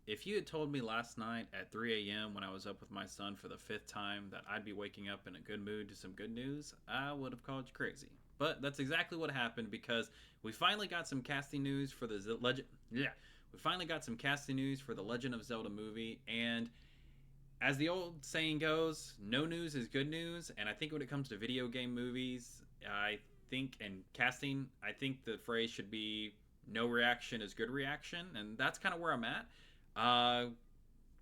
if you had told me last night at 3 a.m. when I was up with my son for the fifth time that I'd be waking up in a good mood to some good news, I would have called you crazy. But that's exactly what happened because we finally got some casting news for the Legend. Yeah, we finally got some casting news for the Legend of Zelda movie, and as the old saying goes, no news is good news. And I think when it comes to video game movies, I think and casting, I think the phrase should be no reaction is good reaction, and that's kind of where I'm at.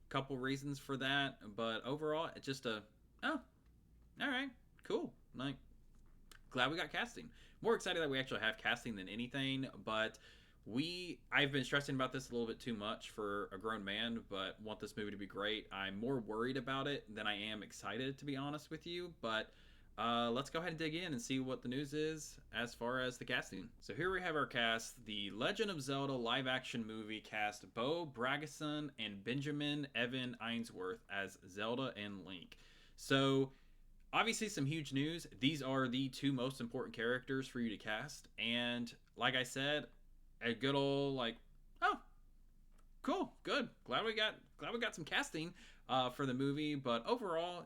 Couple reasons for that, but overall, it's just a oh, all right, cool. Like, glad we got casting. More excited that we actually have casting than anything, but I've been stressing about this a little bit too much for a grown man, but want this movie to be great. I'm more worried about it than I am excited, to be honest with you. But let's go ahead and dig in and see what the news is as far as the casting. So here we have our cast: the Legend of Zelda live action movie cast Bo Bragason and Benjamin Evan Ainsworth as Zelda and Link. So obviously some huge news. These are the two most important characters for you to cast, and like I said, a good old like, oh, cool, good. Glad we got some casting for the movie. But overall,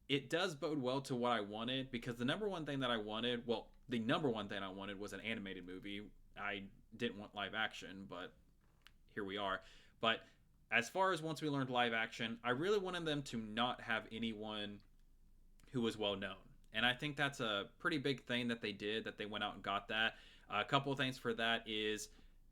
it does bode well to what I wanted, because the number one thing that I wanted, well, the number one thing I wanted was an animated movie. I didn't want live action, but here we are. But as far as once we learned live action, I really wanted them to not have anyone who was well known. And I think that's a pretty big thing that they did, that they went out and got that. A couple of things for that is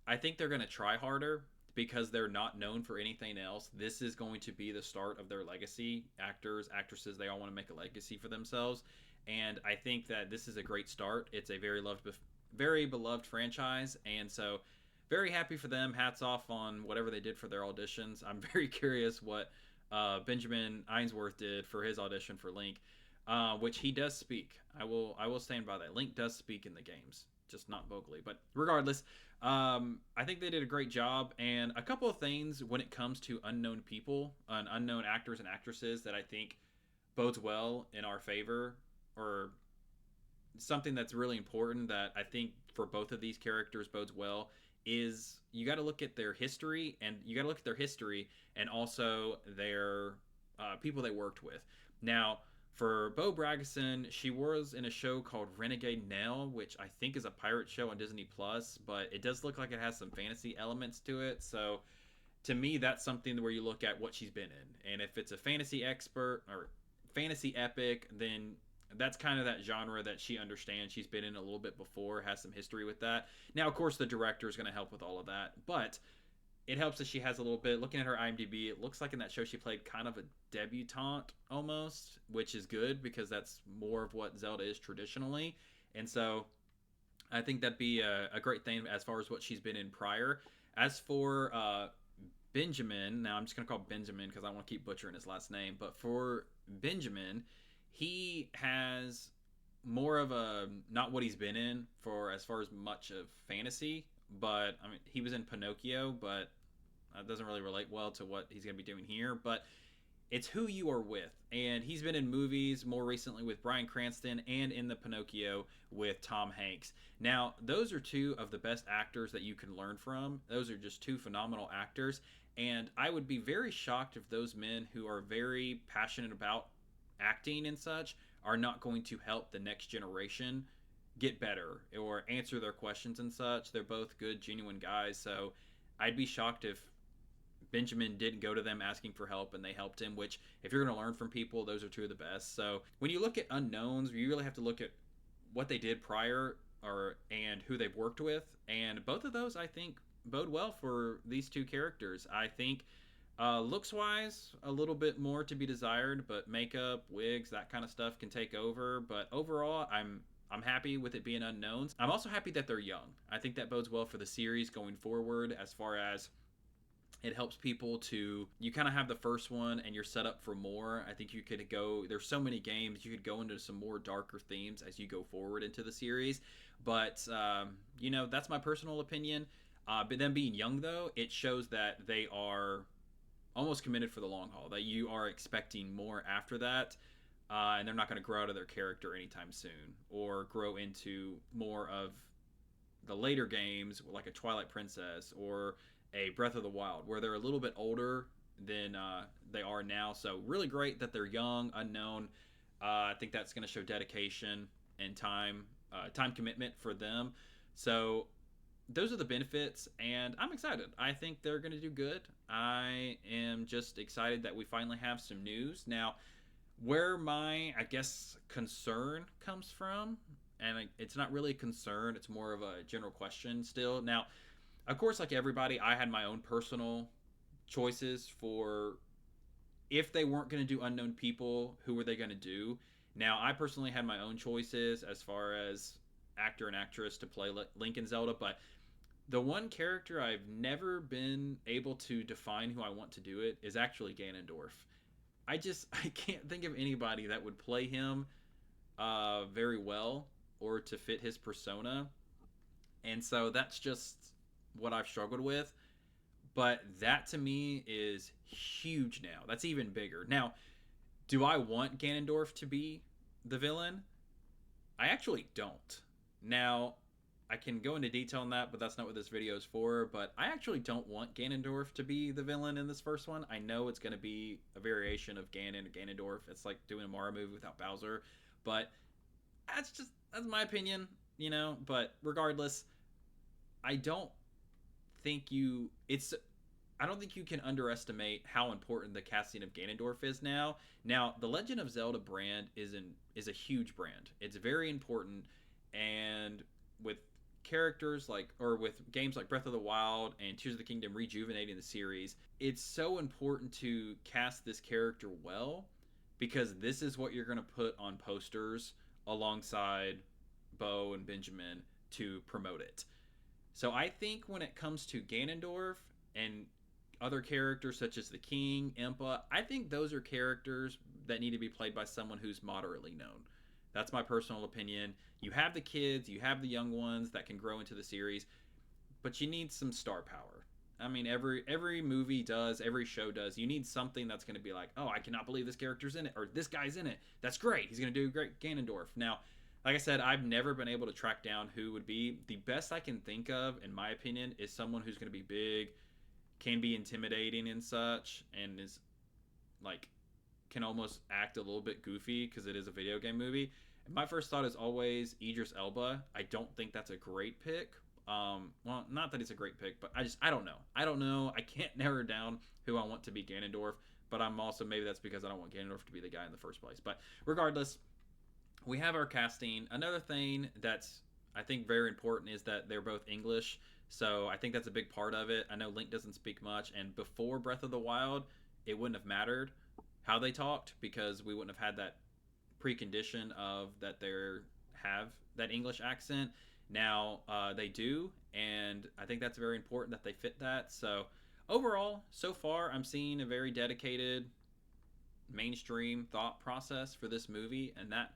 I think they're going to try harder because they're not known for anything else. This is going to be the start of their legacy. Actors, actresses, they all want to make a legacy for themselves. And I think that this is a great start. It's a very beloved franchise. And so very happy for them. Hats off on whatever they did for their auditions. I'm very curious what Benjamin Ainsworth did for his audition for Link, which he does speak. I will stand by that. Link does speak in the games, just not vocally. But regardless, I think they did a great job. And a couple of things when it comes to unknown people and unknown actors and actresses that I think bodes well in our favor, or something that's really important that I think for both of these characters bodes well, is you got to look at their history, and you got to look at their history and also their people they worked with. Now, for Bo Bragason, she was in a show called Renegade Nell, which I think is a pirate show on Disney Plus, but it does look like it has some fantasy elements to it. So to me, that's something where you look at what she's been in, and if it's a fantasy expert or fantasy epic, then that's kind of that genre that she understands. She's been in a little bit before, has some history with that. Now, of course, the director is going to help with all of that, but it helps that she has a little bit. Looking at her IMDb, it looks like in that show she played kind of a debutante almost, which is good because that's more of what Zelda is traditionally. And so I think that'd be a great thing as far as what she's been in prior. As for Benjamin, now I'm just going to call Benjamin because I want to keep butchering his last name, but for Benjamin, he has more of a not what he's been in for as far as much of fantasy, but I mean he was in Pinocchio, but that doesn't really relate well to what he's going to be doing here. But it's who you are with, and he's been in movies more recently with Bryan Cranston and in the Pinocchio with Tom Hanks. Now those are two of the best actors that you can learn from. Those are just two phenomenal actors, and I would be very shocked if those men who are very passionate about acting and such are not going to help the next generation get better or answer their questions and such. They're both good, genuine guys. So I'd be shocked if Benjamin didn't go to them asking for help and they helped him, which, if you're going to learn from people, those are two of the best. So when you look at unknowns, you really have to look at what they did prior, and who they've worked with. And both of those, I think, bode well for these two characters. I think looks wise, a little bit more to be desired, but makeup, wigs, that kind of stuff can take over. But overall, I'm happy with it being unknowns. I'm also happy that they're young. I think that bodes well for the series going forward, as far as it helps people to, you kind of have the first one and you're set up for more. I think you could go, there's so many games, you could go into some more darker themes as you go forward into the series. But that's my personal opinion. But them being young, though, it shows that they are almost committed for the long haul, that you are expecting more after that, and they're not going to grow out of their character anytime soon or grow into more of the later games, like a Twilight Princess or a Breath of the Wild, where they're a little bit older than they are now. So really great that they're young, unknown. I think that's going to show dedication and time commitment for them. So those are the benefits, and I'm excited. I think they're going to do good. I am just excited that we finally have some news. Now, where my, I guess, concern comes from, and it's not really a concern, it's more of a general question still. Now, of course, like everybody, I had my own personal choices for if they weren't going to do unknown people, who were they going to do? Now, I personally had my own choices as far as actor and actress to play Link and Zelda, but the one character I've never been able to define who I want to do it is actually Ganondorf. I can't think of anybody that would play him very well or to fit his persona, and so that's just what I've struggled with. But that to me is huge now. That's even bigger. Now, do I want Ganondorf to be the villain? I actually don't. Now, I can go into detail on that, but that's not what this video is for. But I actually don't want Ganondorf to be the villain in this first one. I know it's going to be a variation of Ganon and Ganondorf. It's like doing a Mario movie without Bowser. But that's my opinion, you know. But regardless, I don't think you it's I don't think you can underestimate how important the casting of Ganondorf is now. Now, the Legend of Zelda brand is a huge brand. It's very important, and with characters like, or with games like Breath of the Wild and Tears of the Kingdom rejuvenating the series, it's so important to cast this character well, because this is what you're going to put on posters alongside Bo and Benjamin to promote it. So I think when it comes to Ganondorf and other characters such as the King, Impa, I think those are characters that need to be played by someone who's moderately known. That's my personal opinion. You have the kids, you have the young ones that can grow into the series, but you need some star power. I mean, every movie does, every show does. You need something that's going to be like, oh, I cannot believe this character's in it, or this guy's in it. That's great. He's going to do great. Ganondorf. Now, like I said, I've never been able to track down who would be. The best I can think of, in my opinion, is someone who's going to be big, can be intimidating and such, and is like can almost act a little bit goofy because it is a video game movie. And my first thought is always Idris Elba. I don't think that's a great pick. Well, not that it's a great pick, but I don't know. I don't know. I can't narrow down who I want to be Ganondorf, but I'm also, maybe that's because I don't want Ganondorf to be the guy in the first place. But regardless, we have our casting. Another thing that's, I think, very important is that they're both English. So I think that's a big part of it. I know Link doesn't speak much, and before Breath of the Wild, it wouldn't have mattered how they talked, because we wouldn't have had that precondition of that they have that English accent. Now they do, and I think that's very important that they fit that. So overall, so far, I'm seeing a very dedicated mainstream thought process for this movie, and that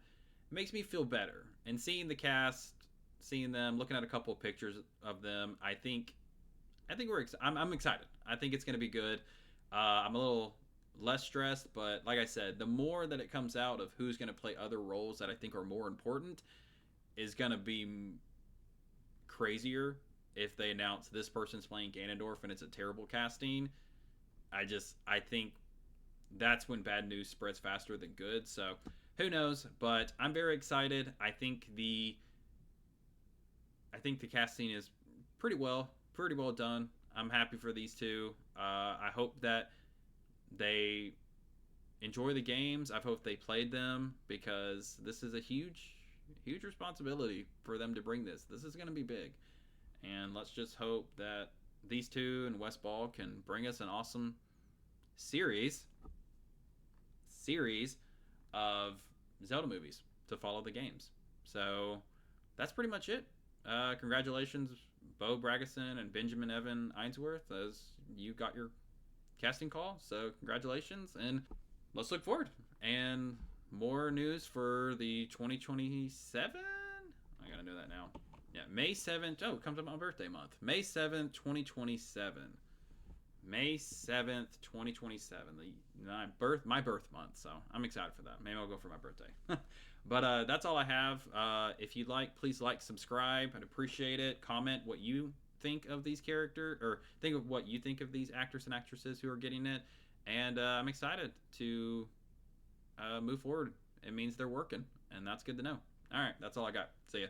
makes me feel better. And seeing the cast, seeing them, looking at a couple of pictures of them, I think I'm excited. I think it's going to be good. I'm a little less stressed, but like I said, the more that it comes out of who's going to play other roles that I think are more important is going to be crazier if they announce this person's playing Ganondorf and it's a terrible casting. I think that's when bad news spreads faster than good. So who knows? But I'm very excited. I think the casting is pretty well done. I'm happy for these two. I hope that they enjoy the games. I hope they played them, because this is a huge responsibility for them to bring this. This is going to be big. And let's just hope that these two and West Ball can bring us an awesome series of Zelda movies to follow the games. So that's pretty much it. Congratulations, Bo Bragason and Benjamin Evan Ainsworth, as you got your casting call. So congratulations, and let's look forward. And more news for the 2027. I gotta know that now. Yeah, May 7th. Oh, it comes up my birthday month. May 7th, 2027. May 7th, 2027. My birth month. So I'm excited for that. Maybe I'll go for my birthday. But that's all I have. If you'd like, please like, subscribe. I'd appreciate it. Comment what you think of these characters, or think of what you think of these actors and actresses who are getting it. And I'm excited to move forward. It means they're working, and that's good to know. All right, that's all I got. See ya.